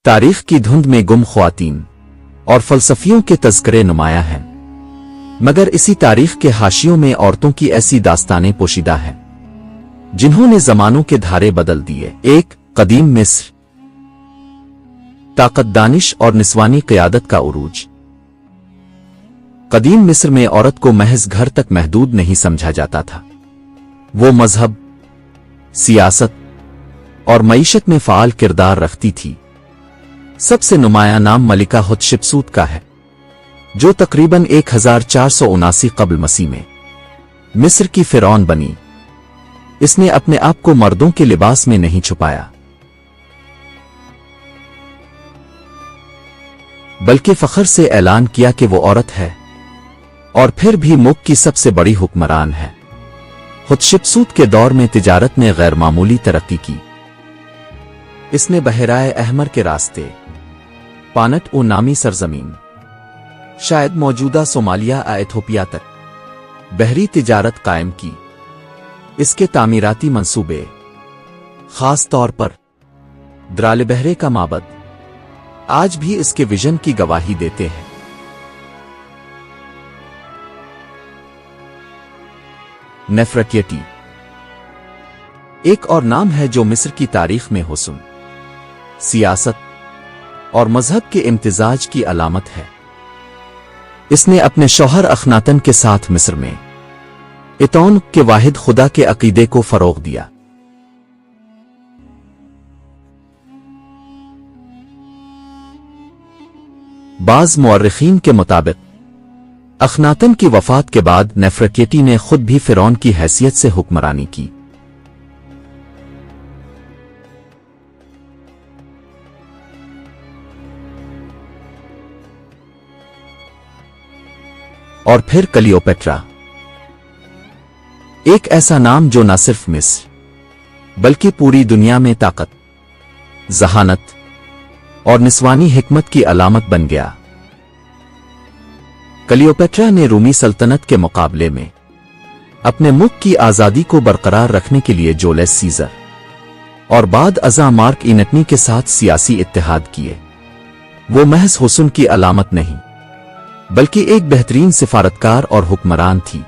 تاریخ کی دھند میں گم خواتین اور فلسفیوں کے تذکرے نمایاں ہیں، مگر اسی تاریخ کے حاشیوں میں عورتوں کی ایسی داستانیں پوشیدہ ہیں جنہوں نے زمانوں کے دھارے بدل دیے۔ ایک، قدیم مصر، طاقت، دانش اور نسوانی قیادت کا عروج۔ قدیم مصر میں عورت کو محض گھر تک محدود نہیں سمجھا جاتا تھا، وہ مذہب، سیاست اور معیشت میں فعال کردار رکھتی تھی۔ سب سے نمایاں نام ملکہ حتشپسوت کا ہے، جو تقریباً 1479 قبل مسیح میں مصر کی فرعون بنی۔ اس نے اپنے آپ کو مردوں کے لباس میں نہیں چھپایا، بلکہ فخر سے اعلان کیا کہ وہ عورت ہے، اور پھر بھی ملک کی سب سے بڑی حکمران ہے۔ حتشپسوت کے دور میں تجارت نے غیر معمولی ترقی کی۔ اس نے بحیرہ احمر کے راستے، پانٹ او نامی سرزمین، شاید موجودہ صومالیہ ایتھوپیا تک بحری تجارت قائم کی۔ اس کے تعمیراتی منصوبے، خاص طور پر درال بحرے کا معبد، آج بھی اس کے ویژن کی گواہی دیتے ہیں۔ نیفرٹیٹی ایک اور نام ہے جو مصر کی تاریخ میں حسن، سیاست اور مذہب کے امتزاج کی علامت ہے۔ اس نے اپنے شوہر اخناتن کے ساتھ مصر میں اتون کے واحد خدا کے عقیدے کو فروغ دیا۔ بعض مورخین کے مطابق اخناتن کی وفات کے بعد نیفرٹیٹی نے خود بھی فرعون کی حیثیت سے حکمرانی کی۔ اور پھر کلیوپیٹرا، ایک ایسا نام جو نہ صرف مصر بلکہ پوری دنیا میں طاقت، ذہانت اور نسوانی حکمت کی علامت بن گیا۔ کلیوپیٹرا نے رومی سلطنت کے مقابلے میں اپنے ملک کی آزادی کو برقرار رکھنے کے لیے جولیس سیزر اور بعد ازاں مارک اینٹنی کے ساتھ سیاسی اتحاد کیے۔ وہ محض حسن کی علامت نہیں، بلکہ ایک بہترین سفارتکار اور حکمران تھی۔